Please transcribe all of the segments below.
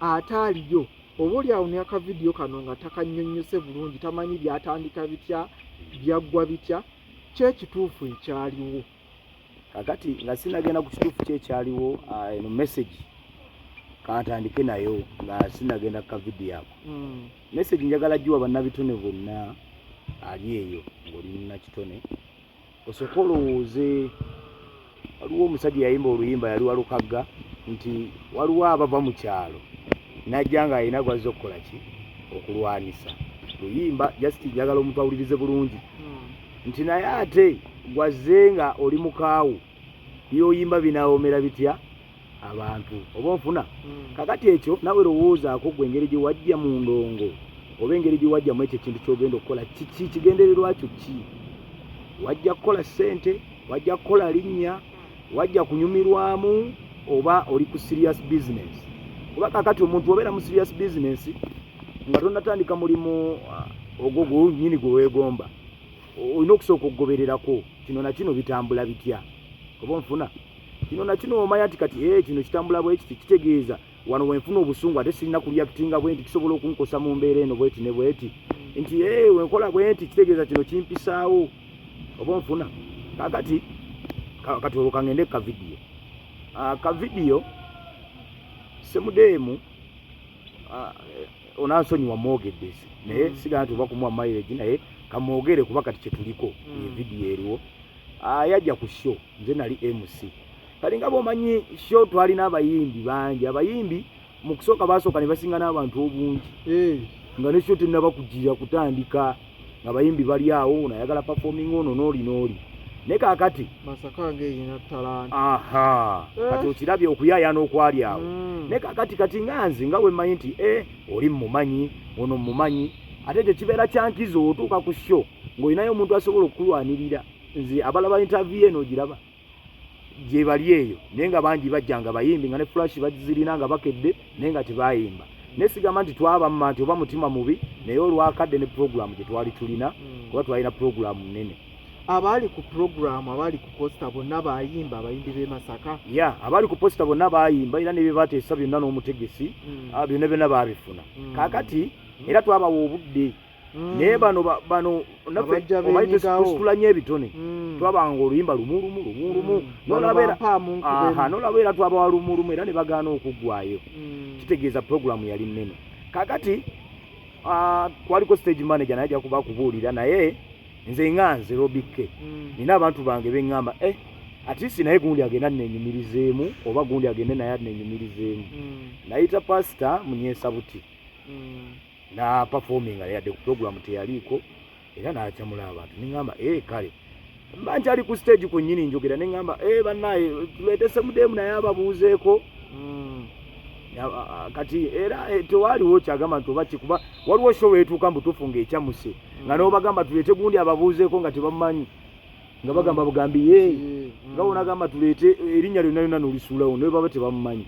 ataaliyo obaoli awo ne akavidiyo kano nga takannyonnyose bulungi tamanyi byatandika bitya byaggwa bitya kyekituufu ekyaliwo kakati nga sinagenda ku kituufu kyekyaliwo eno message kantandike nayo nga sinagenda ku kavidiyo ako message njagala giwa bannabitone bonna ali eyo ng'oli munnakitone osooka olowooze waliwo omusajja yayimba oluyimba yali walukagga nti waliwo abava mu kyalo najja nga alina gwazza okukola ki okulwanisa luyimba just njagala omuntu awulirize bulungi nti naye ate gwazze nga oli mukaawu byoyimba binaawomera bitya abantu oba onfuna kakati ekyo nawe lowoozaako gwe engeri gye wajja mu ndongo oba engeri gye wajja mu ekyo ekintu ky'ogenda okukola kiki kigendererwa kyo ki wajja kukola ssente wajja kukola linnya wajja kunyumirwamu oba oli ku serious business kuba kakati omuntu obeera mu serious business nga tonnatandika mulimu ogwo gwennyini gwe weegomba olina okusooka okugobererako kino na kino bitambula bitya oba onfuna kino na kino omanya nti kati kino kitambula bwe kiti kitegeeza wano wenfuna obusungu ate sirina kulyakitinga bwe nti kisobola okunkosa mu mbeera eno bweti ne bweti nti wenkola bwe nti kitegeeza kino kimpisaawo oba onfuna kakati olwo kangende kavidiyo semudeemu onansonyiwa mwogedde naye sigana nti oba kumuwa mileage naye kamwogere kuba kati kyetuliko evidiyo eriwo yajja ku show nze nali MC kali nga bwomanyi show twalina abayimbi bangi abayimbi mu kusooka basooka ne basinga n'abantu obungi nga ne show tennaba kugira kutandika nga abayimbi bali awo nayagala performing ono n'oli n'oli naye kaakati Masaka ng'eyina talanta kati okirabye okuyaayana okwali awo naye kaakati kati nganze nga bwe mmanyi nti oli mmumanyi ono mmumanyi ate ekyo kibeera kyankiza otuuka ku show ng'olinayo omuntu asobola okukulwanirira nze abalaba interview eno ogiraba gye bali eyo naye nga bangi bajja nga bayimbi nga ne flash bazirina nga bakedde naye nga tebayimba naye sigamba nti twabamma nti oba mutima mubi naye olwakadde ne program gye twali tulina kuba twalina program nnene abali ku program abali ku posta bonna bayimba abayimbi b'e Masaka abali ku posta bonna bayimba era ne bye bateesa byonna n'omutegesi byonna byonna baabifuna kaakati era twabawa obudde naye bano naffe omanyi tusitulanye ebitone twabanga oluyimba lumu nolabeera twabawa lumu era ne bagaana okuggwayo kitegeeza programu yali nnene kaakati kwaliko stage manager naye ajja kuba kubuulira naye nze nganze Robike nina abantu bange beŋŋamba atisi naye gundi agenda nenyumirizeemu oba gundi agende naye nenyumirizeemu nayita pasita Munyesa Buti na performing yadde ku program teyaliiko era n'akyamula abantu neŋŋamba kale mba nkyali ku stage ku nnyini njogera neŋŋamba bannaye tuleete semudeemu naye ababuuzeeko kati era tewaaliwo kyagamba nti oba kikuba waliwo show etuuka mbutuufu ng'ekyamuse nga n'obagamba tuleete gundi ababuuzeeko nga tebamanyi nga bagamba bugambi nga bonagamba tuleete erinnya lyonna lyonna n'olisuulawo naye baba tebamumanyi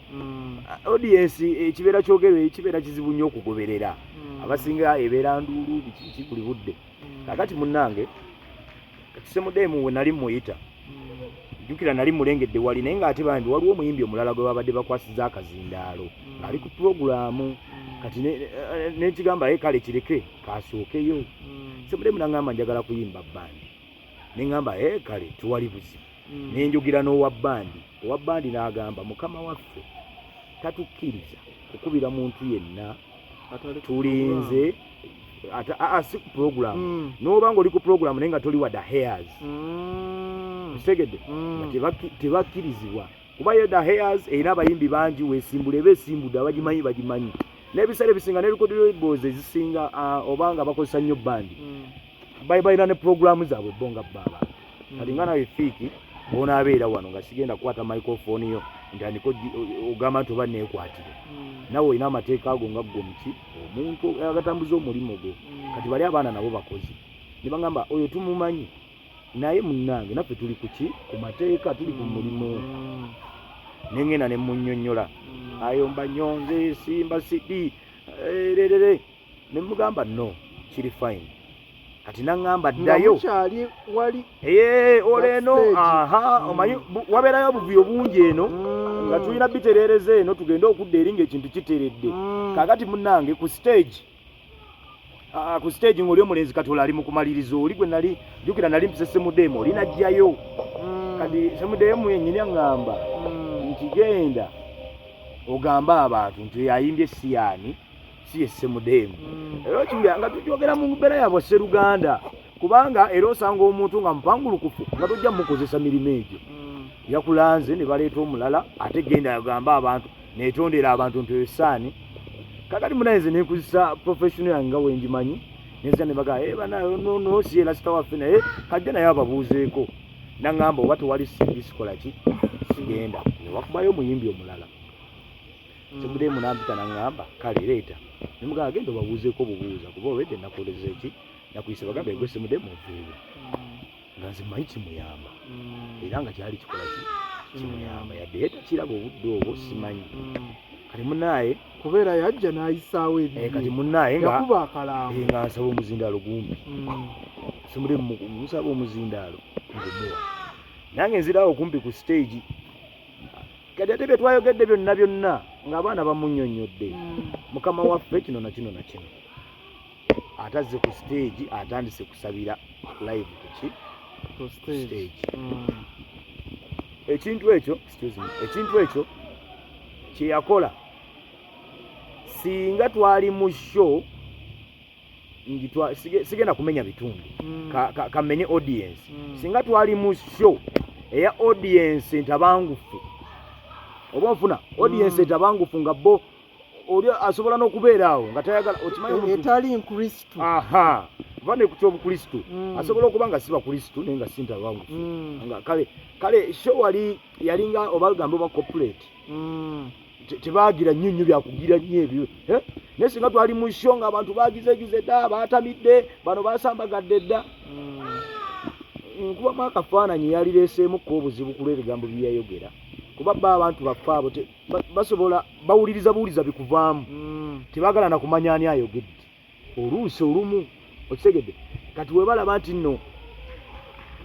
audience ekibeera kyogerwa kibeera kizibu nnyo okugoberera abasinga ebeera nduulu biki buli budde kakati munnange kisemudeemu we nali muyita jjukira nali mulengedde wali naye ng'ate bambi waliwo omuyimbi omulala gwe babadde bakwasizza akazindaalo ng'ali ku puroguramu kati nekigamba kale kireke kasookeyo semudeemu naŋŋamba njagala kuyimba bbandi neŋŋamba kale tewali buzibu nenjogira n'owa bbandi n'agamba mukama waffe tatukkiriza kukubira muntu yenna tulinze si ku program n'oba ng'oli ku program naye nga toli wadda hairs kitegedde tebakkirizibwa kuba yo da hairs erina abayimbi bangi weesimbula eba esimbudde abagimanyi bagimanyi n'ebiseera ebisinga ne record labels ezisinga oba nga bakozesa nnyo bandi balina ne programu zaabwe bo nga baba kati nga nawe fiiki bw'onaabeera wano nga sigenda kukwata microphone yo ntandika ogamba nti oba neekwatire nawe olina amateeka ago nga ggwe muki omuntu agatambuza omulimu gwo kati bali abaana nabo bakozi ne bagamba oyo tumumanyi naye munnange naffe tuli kuki ku mateeka tuli ku mulimu nengenda ne munnyonnyola ayomba nyonze simba sidi ererere ne mugamba no kiri fine kati naŋŋamba ddayo wali oleno omanyi wabeerayo obuvuyo bungi eno nga tulina biterereze eno tugenda okudda eri ng'ekintu kiteredde kakati munnange ku stage ng'oli omulenzi Katola ali mu kumaliriza oli gwe nali jjukira nali mpise Semudeemu oli najjayo kati Semudeemu yennyini aŋŋamba nti genda ogamba abantu nti yayimbye Siyaani si ye Semudeemu era okiwulira nga tukyogera mu mbeera yabwe Sseruganda kubanga era osanga omuntu nga mupangulukufu nga tojja mukozesa mirimu egyo yakulanze ne baleeta omulala ate genda yagamba abantu netondera abantu nti esaani kakati munayenze nenkuzisa professional yange nga wenjimanyi neza ne baga bana si era sita waffe naye kajja naye ababuuzeeko naŋŋamba oba tewali sikola ki sigenda newakubayo omuyimbi omulala Semudeemu nampita naŋŋamba kale leeta nemugaa genda obabuuzeeko obubuuza kuba obedde nakoleza eki nakuyise bagamba egwe Semudeemu oveewo nga nze mmanyi kimuyamba era nga kyali kikola ki kimuyamba yadde yetakiraba obudde obwo simanyi kati munaaye kubeera yajja n'ayisaawo kati munaaye yakuba akalaamu nga nsaba omuzindaalo gumbi Semudeemu musaba omuzindaalo ngumuwa nange nzirawo okumpi ku stage kati ate bye twayogedde byonna ng'abaana bamunnyonnyodde mukama waffe kino na kino na kino atazze ku stage atandise kusabira live ku stage ekintu ekyo kye yakola singa twali mu show sigenda kumenya bitundu kamenye audience singa twali mu show eya audience entabangufu oba nfuna audience entabangufu nga bo oli asobola n'okubeeraawo nga tayagala okimanyi etali nkristu vane ku ky'obukristu asobola okuba nga si bakristu naye nga si ntabangufu kale show yalinga oba gambe oba corporate tebaagira nnyo byakugira nnyo ebyo naye singa twali mu show ng'abantu baagizegize dda baatamidde bano baasambagadde dda nkubamu akafaananyi yalireeseemukko obuzibu ku lw'ebigambo bye yayogera kuba abantu baffe abo basobola bawuliriza bikuvaamu tebaagala na kumanya ani ayogedde oluusi olumu okitegedde kati we balaba nti nno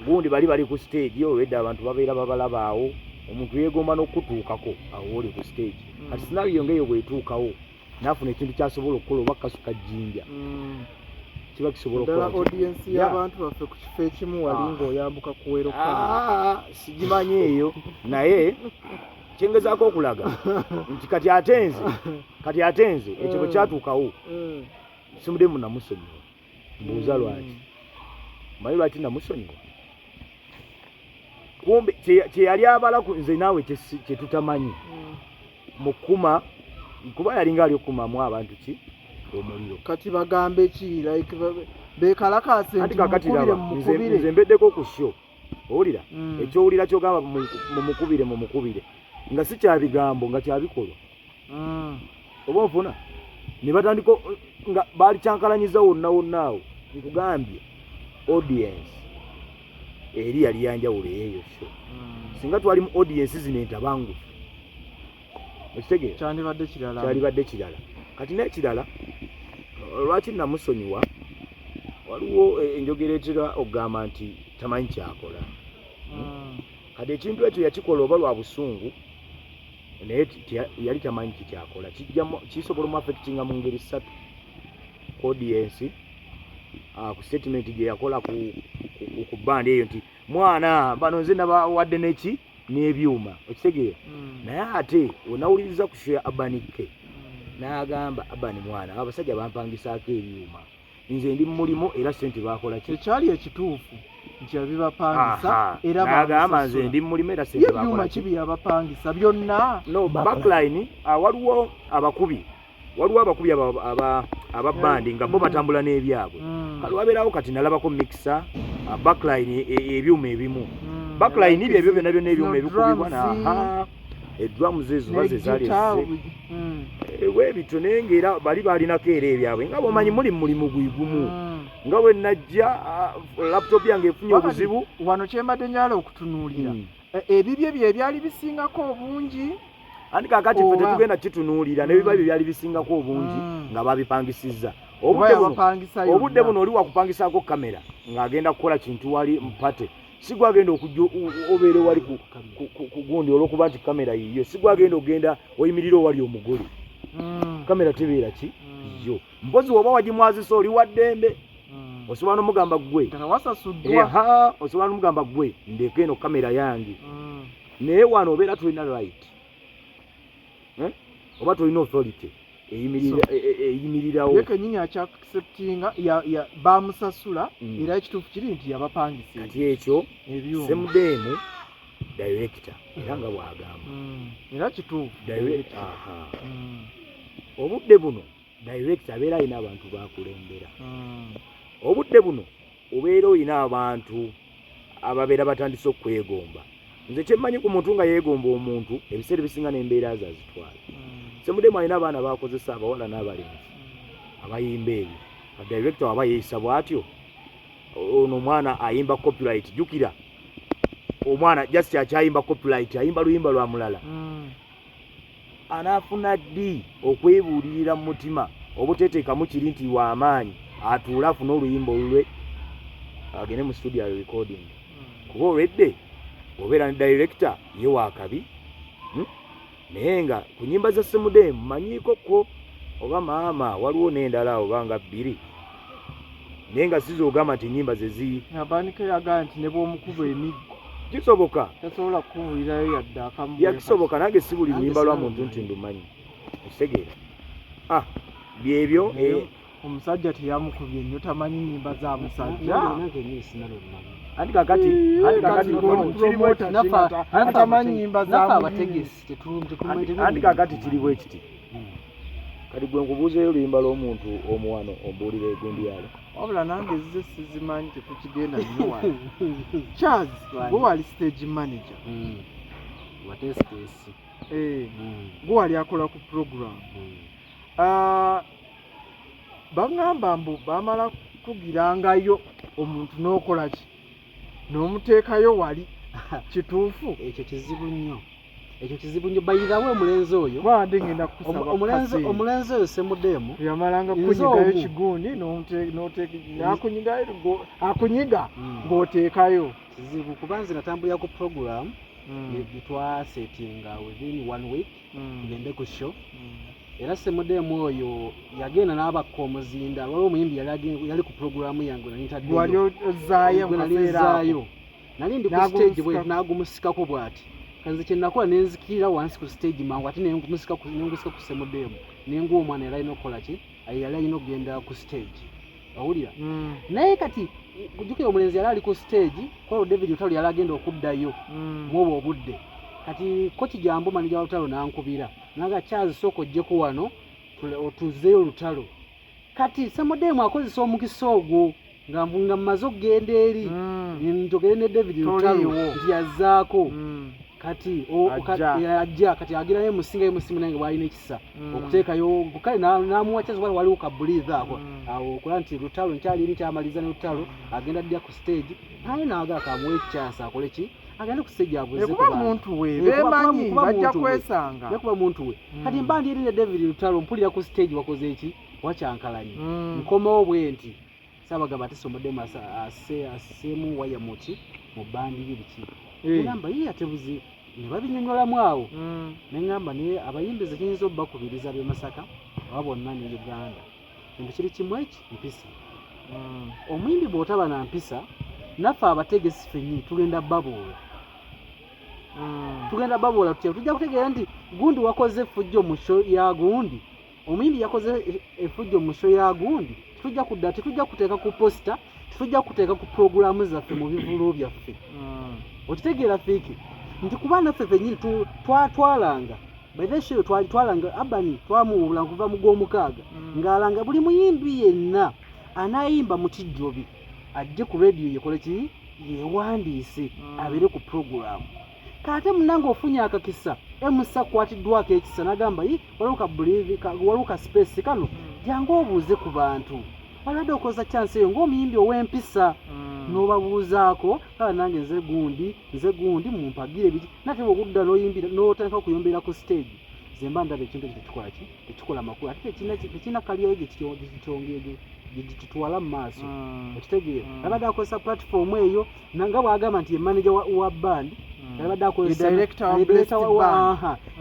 gundi bali ku stage olwedde abantu babeera babalabaawo omuntu yeegomba n'okutuukako awo oli ku stage kati sinaaliyo ng'eyo bwetuukawo naafuna ekintu kyasobola okukola oba kasuka jjinja kiba kisobola okukola audience y'abantu baffe ku kifo ekimu wali ng'oyambuka kuweroka sigimanyi eyo naye kyengezaako okulaga nti kati atenze ekyo bwe kyatuukawo Semudeemu namusonyiwa mbuuza lwaki manyi lwaki namusonyiwa kumbe kyeyali abala nze naawe kyetutamanyi mukuma kuba yalinga ali okumamu abantu ki omuliro kati bagambe ki like bekalakase nti mukubire nze mbeddeko ku show owulira ekyowulira kyogamba mumukubire nga si kyabigambo nga kyabikolwa oba nfuna ne batandika nga baali kyankalanyiza wonnawonnaawo nkugambye audience eri yali yanjawulo eyeyo show singa twali mu audience zino entabangufu ekitegeera kyalibadde kirala kati n'ekirala lwaki namusonyiwa waliwo enjogera etera okugamba nti tamanyi kyakola kati ekintu ekyo yakikola oba lwa busungu naye yali tamanyi kikyakola kisobola mu affectinga mu ngeri ssatu ku audience ku statement gye yakola ku band eyo nti mwana bano nze nabawadde neki n'ebyuma okitegeera naye ate onawuliriza ku show ya Abanike n'agamba Abani mwana abasajja bampangisaako ebyuma nze ndi mu mulimu era sente bakola ekyali ekituufu nti yabibapangisa era n'agamba nze ndi mu mulimu era sente bakola ebyuma kibi yabapangisa byonna no backline waliwo abakubi aba bandi nga bo batambula n'ebyabwe kale wabeerawo kati nalabako mixer backline ebyuma ebimu backline ebyo byonna byonna ebyuma ebikubibwa edrums ezo baze zaali webito naye ng'era bali baalinako era ebyabwe nga bwomanyi muli mu mulimu gwigumu nga bwe najja laptop yange efunye obuzibu wano kyembadde njala okutunuulira ebibye bye byali bisingako obungi andi kakati ffe tetugenda kitunuulira ne biba bye byali bisingako obungi nga babipangisizza obudde buno oli wakupangisaako kamera ng'agenda kukola kintu wali mpate sigwagenda okujja obeere wali ku gundi olw'okuba nti kamera yiyo sigwagenda ogenda oyimirira owali omugole kamera tebeera ki yo mpozi woba wagimwazisa oli wa ddembe osobola n'omugamba ggwe osobola n'omugamba ggwe ndeeka eno kamera yange naye wano obeera tolina right oba tolina authority eyimirirawo ye kenyini akyakuceptinga bamusasula era ekituufu kiri nti yabapangisa kati ekyo semudeemu director era nga bw'agamba era kituufu obudde buno director abeera alina abantu bakulembera obudde buno obeera olina abantu ababeera batandise okwegomba nze kyemmanyi ku muntu nga yeegomba omuntu ebiseera ebisinga n'embeera ze azitwala semudeemu alina abaana bakozesa abawala n'abalenzi abayimba ebyo director aba yeeyisa bw'atyo ono omwana ayimba copyright jjukira omwana just akyayimba copyright ayimba luyimba lwa mulala anaafuna ddi okwebuulirira mu mutima obuteteekamu kiri nti w'amaanyi atuule afune oluyimba olulwe agende mu studio recording kuba olwedde obeera ne director ye waakabi naye nga ku nnyimba za semudeemu manyiikokko oba maama waliwo n'endala oba nga bbiri naye nga sizogamba nti ennyimba ze ziri abandika yagaa nti ne bw'omukuba emiggo kisoboka tasobola kukubuulirayo yadde akamu yakisoboka nange si buli luyimba lwa muntu nti ndumanyi ekitegeera byebyo omusajja teyamukubye nnyo tamanyi nnyimba za musajja anti kakati atamanyi nnyimba z'abategesi anti kakati kiri bwe kiti kati gwe nkubuuzeeyo oluyimba lw'omuntu omuwano ombuulira egundi yalo wabula nange zize sizimanyi tekukigenda nnyo wano Charles gwe wali stage manager gwe wali akola ku program baŋŋamba mbu bamala kugirangayo omuntu n'okola ki n'omuteekayo wali kituufu ekyo kizibu nnyo bayirawo omulenzi oyo wandi ngenda kukusaba omulenzi oyo semudeemu yamalanga kunyigayo kigundi akunyiga ng'oteekayo kizibu kuba nze natambulira ku program twasetinga within 1 week tugende ku show era semudeemu oyo yagenda n'abakka omuzinda waliwo omuyimbi yali ku programu yange nalitaddeyo nali ndi ku stage bwe n'agumusikako bw'ati kanze kye nakola nenzikirira wansi ku stage mangu ate nengusika ku semudeemu nenguwa omwana yali alina okukola ki yali alina okugenda ku stage owulira naye kati kujjukira omulenzi yali ali ku stage kwalo David Lutalo yali agenda okuddayo mwobwo obudde kati kochi jambo manija Lutalo nankubira naga Charles soko ojjeko wano otuzeyo Lutalo kati semudeemu akozesa omukisa ogwo nga mmaze okugenda eri njogere ne David Lutalo nti yazzaako kati ajja kati agira naye musinga musimu nange bwalina ekisa okuteekayo kale n'amuwa Charles waliwo kabuliiza ako awo okola nti Lutalo nkyali kyamaliza ne Lutalo agenda ddya ku stage naye naaga akamuwa ekyasa akole ki agenda ku stage abuze kuba muntu we bemanyi bajja kwesanga kuba muntu we kati mbandi eri ne David Lutalo mpulira ku stage wakoze eki wakyankalanye nkomawo bwe nti Saabagamba ate semudeemu aseemu waya muki mu bandi biki ngamba ye atebuzi ne babinyonyolamu awo neŋŋamba naye abayimbi ze kiyinza obbakubiriza b'e Masaka oba bonna ne Uganda kintu kiri kimu eki mpisa omuyimbi bw'otaba na mpisa naffe abategesi ffennyini tugenda baboola tutya tujja kutegeera nti gundi wakoze effujjo mu show ya gundi omuyimbi yakoze effujjo mu show ya gundi tetujja kuteeka ku posta tetujja kuteeka ku programu zaffe mu bivulu byaffe okitegeera fiiki nti kuba naffe ffennyini twatwalanga baitheshoyo twalanga Abani twamuwula nkuva mu gw'omukaaga ng'alanga buli muyimbi yenna anayimba mu kijjobi ajje ku radio yekole ki yewandiise abeere ku programu kate munange ofunye akakisa emusa kwatiddwako ekisa nagamba waliwo ka space kano jangu obuuze ku bantu walwadde okoza chance eyo ng'omuyimbi ow'empisa n'obabuuzaako kale nange nze gundi mumpagire biti nate bw'ogudda n'oyimbira n'otandika okuyombera ku stage zemba ndaba ekintu ekitukola tekikola makulu ate tekina kalyayo gitutwala mu maaso okitegeera yabadde akozesa platform eyo nanga bwagamba nti ye manager wa band yabadde akozesa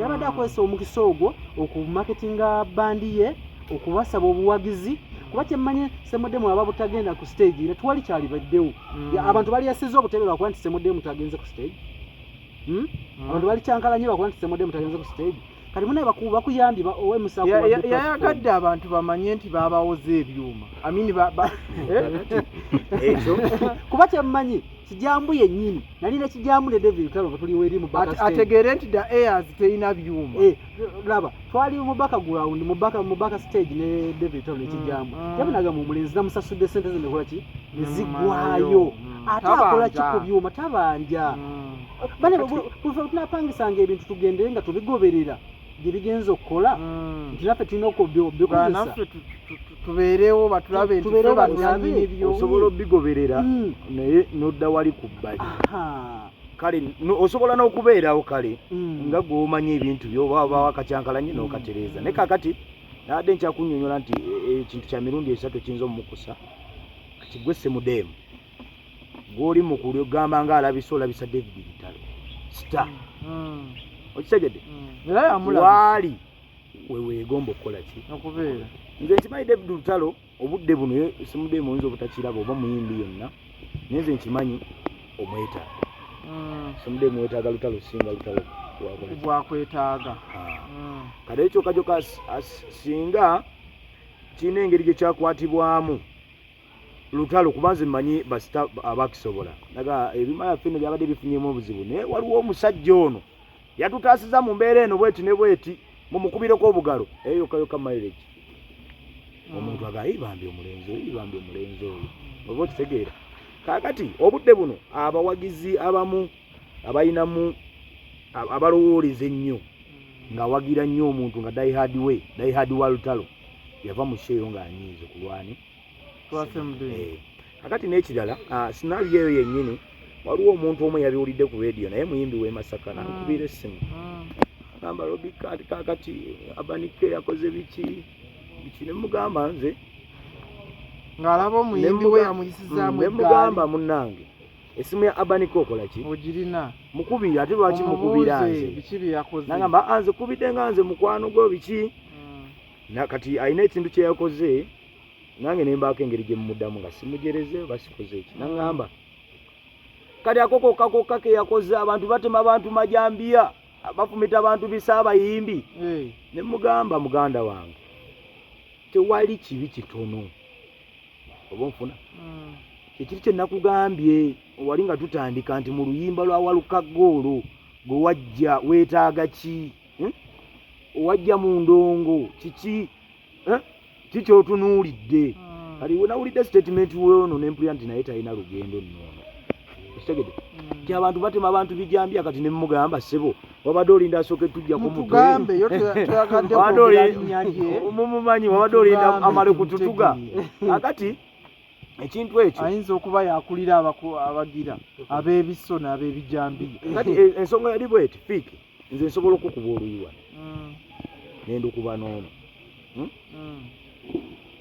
yabadde akozesa omukisa ogwo okumarketinga bandi ye okubasaba obuwagizi kuba kyemmanye Semodemu aba butagenda ku stage era twali kyali baddewo abantu bali yasiza obuteberwa kuba nti Semodemu tagenze ku stage abantu bali kyankalanyirwa kuba nti Semodemu tagenze ku stage kati munaye bakuyambi owe musaku yayagadde abantu bamanye nti babawoze ebyuma amini ekyo kuba kyemmanyi kijambu yennyini nalina kijambu ne David Lutalo tuliwo eri mu baka stage ategere nti da airs terina byuma laba twali mu baka ground mu baka stage ne David Lutalo ne kijambu yabonaga mu mulenzi namusasudde sente ze nekola ki nezigwayo ate akola ki ku byuma tabanja bane tunapangisanga ebintu tugendere nga tubigoberera gyebigenza okukola nti naffe tulina okubikozesa tubeerewo batulabe nti osobola obigoberera naye nodda wali ku bbali kale osobola n'okubeerawo kale nga gw'omanya ebintu by'oba wakacyankalanye n'okatereeza naye kakati nadde nkyakunnyonnyola nti ekintu kya mirundi 3 kiyinza omumukusa kati gwe Semodemu gw'oli mu kugamba ng'alabisa olabisa David Lutalo star okitegedde waali weweegomba okukola ki okubeera nze nkimanyi David Lutalo obudde buno Semodemu oyinza obutakiraba oba muyimbi yonna naye nze nkimanyi omwetaaga Semodemu wetaaga Lutalo singa Lutalo bwakwetaaga kale ekyo kajoka singa kirina engeri gye kyakwatibwamu Lutalo kubanze mmanyi basita abakisobola naga ebimaya fino byabadde bifunyemu obuzibu naye waliwo omusajja ono yatutaasiza mu mbeera eno bweti ne bweti mumukubireko obugalo eyokayoka mileage omuntu agayibambye omulenzi oyo oba okitegeera kakati obudde buno abawagizi abamu abayinamu abalowooleza ennyo ng'awagira nnyo omuntu nga diehard wa Lutalo yava mu sheeyo ng'anyiize ku lwani kakati n'ekirala sinaario eyo yennyini waliwo omuntu omu yabiwulidde ku radio naye muyimbi w'e Masaka nankubira essimu gamba Robi kakati Abanike yakoze biki ne mugamba nze ng'alaba omuyimbi we yamuyisizaamu ne mugamba munnange essimu ya Abanike okola ki ogirina mukubira ate lwaki mukubira nze biki bye yakoze nagamba anze kubidde nga nze mukwano gwo biki kati alina ekintu kye yakoze nange ne mbaako engeri gye mumuddamu nga simujereze basikoze eki nagamba kati akokokakoka ke yakoze abantu batema abantu majambiya bafumita abantu bisa abayimbi ne mugamba muganda wange tewali kibi kitono oba nfuna ekiri kye nakugambye wali nga tutandika nti mu luyimba lwa Walukagoolo gwe wajja weetaaga ki wajja mu ndongo kiki kikyotunuulidde kali nawulidde statement weono nempulira nti naye talina lugendo nnono kitegedde ti abantu batema abantu bijambya kati ne mugamba ssebo wabadde olinda asooke tujjako mumumanyi wabadde olinda amale kututuga akati ekintu ekyo ayinza okuba yakulira abagira ab'ebiso n'ab'ebijambiya kati ensonga yali bweti fiiki nze nsobola okukuba oluyiwa nenda okuba n'ono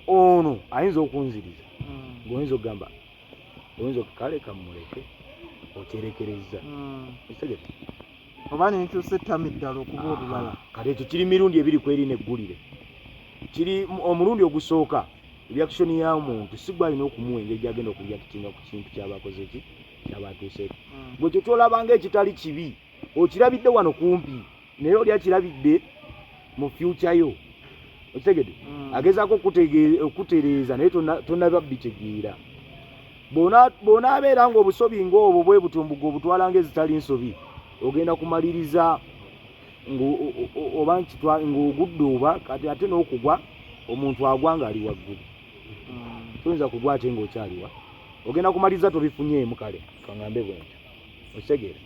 ono ayinza okunziriza ng'oyinza okugamba oyinza okukale kamuleke okyerekereza ekitegete oba nenkyusa ettama eddala okuba olulala kati ekyo kiri mirundi ebiri kweri neggulire kiri omulundi ogusooka reaction ya muntu sigwa alina okumuwa engeri gyagenda okureactinga ku kintu kyabakoze ki kyabatuuseeko gwe ekyo kyolabanga ekitali kibi okirabidde wano kumpi naye oli akirabidde mu future yo okitegedde agezaako okutereeza naye tonaba bitegeera bw'onaabeera ng'obusobi ng'obwo bwe butumbuga obutwala ng'ezitali nsobi ogenda kumaliriza oba ng'ogudde oba kati ate n'okugwa omuntu agwa ng'ali waggulu toyinza kugwa ate ng'okyaliwa ogenda kumaliriza tobifunyeemu kale kangambe bwentyo okitegeera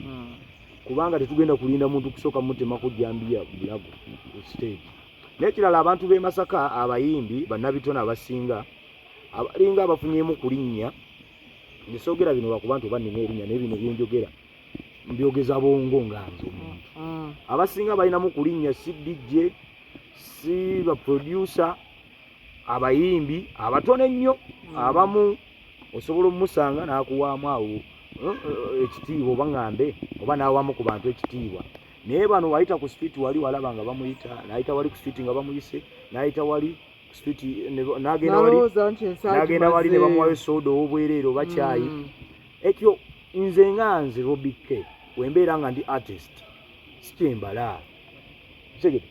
kubanga tetugenda kulinda muntu kusooka mutema kujjambiya bulago ku stage n'ekirala abantu b'e Masaka abayimbi bannabitone abasinga abalinga abafunyeemu ku linnya nsoogera bino lwakuba nti oba nnina erinnya naye bino byenjogera mbyogeza bongo nga nze omuntu abasinga balinamu kulinnya si DJ si ba producer abayimbi abatono ennyo abamu osobola omusanga n'akuwaamu awo ekitiibwa oba ŋŋambe oba n'awamu ku bantu ekitiibwa naye bano wayita ku street wali walaba nga bamuyita n'ayita wali ku street nga bamuyise n'ayita wali ku street n'agenda wali ne bamuwayo soda ow'obwereere oba kyayi ekyo nze nga nze Robike wembeera nga ndi artist sikyembala segete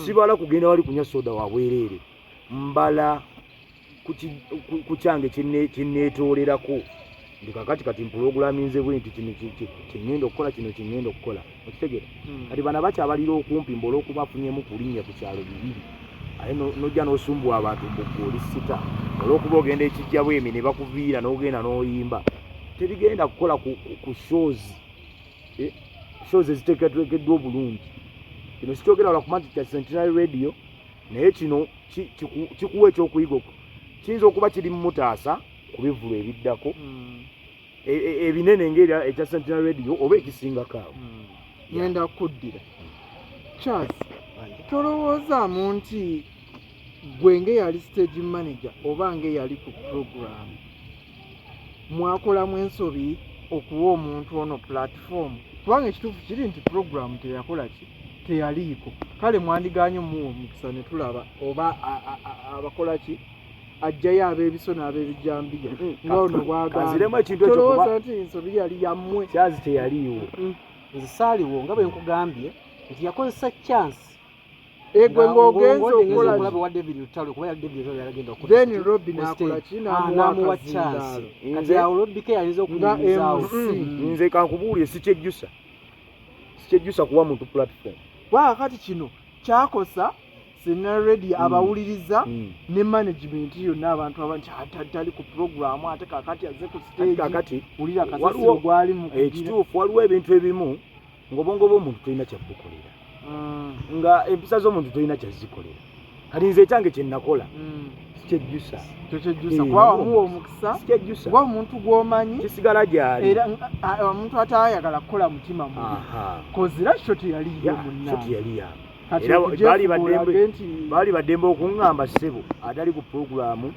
sibala kugenda wali kunywa soda wa bwereere mbala ku kyange kinneetoolerako ndi kati mpulogulaminze bwe nti kino kiŋŋenda okukola kino kiŋŋenda okukola okitegera kati bana bakyabalira okumpi mbola okuba afunyemu kulinnya ku kyalo bibiri aye nojja n'osumbuwa abantu mbugooli sita olw'okuba ogenda ekijja bwemi ne bakuviira n'ogenda n'oyimba tebigenda kukola ku shows eziteekeddwa obulungi kino sikyogera wala kumanya kya Centenary Radio naye kino kikuwa ekyokuyiga kiyinza okuba kiri mu mutaasa ku bivulo ebiddako ebinene ng'era ekya Centenary Radio oba ekisingako awo ngenda kuddira Charles tolowoozaamu nti gwe ng'eyali stage manager oba ng'eyali ku program mwakolamu ensobi okuwa omuntu ono platform kubanga ekituufu kiri nti program teyakola ki teyaliiko kale mwandiganye muwo omukisa ne tulaba oba abakola ki ajjayo ab'ebiso n'ab'ebijambiya nga ono bwagamba tolowooza nti ensobi yali yammwe kyazi teyaliiwo nze saaliwo nga bwe nkugambye nti yakozesa chance egwe ng'ogenza okukola wa David Lutalo kuba ya David Lutalo yalagenda okukola then Robby n'akola ki n'amuwa chance kati awo Robby yayinza okunyumizaawo nze kankubuulire sikyejjusa kuwa muntu platform kati kino kyakosa Centenary Radio abawuliriza ne management yonna abantu abanti atali ku program ate kakati azze ku stage kakati ulira kasasiro gwali mu ekituufu waliwo ebintu ebimu ng'obwongo bw'omuntu tolina kyabukolera nga empisa z'omuntu tolina kyazikolera kati nze ekyange kye nakola sikyejjusa kuba wamuwa omukisa sikyejjusa kuba omuntu gw'omanyi kisigala gyali era omuntu atayagala kukola mutima mubi kozira kyo teyaliyo munna era baali baddembe okuŋŋamba ssebo atali ku puroguramu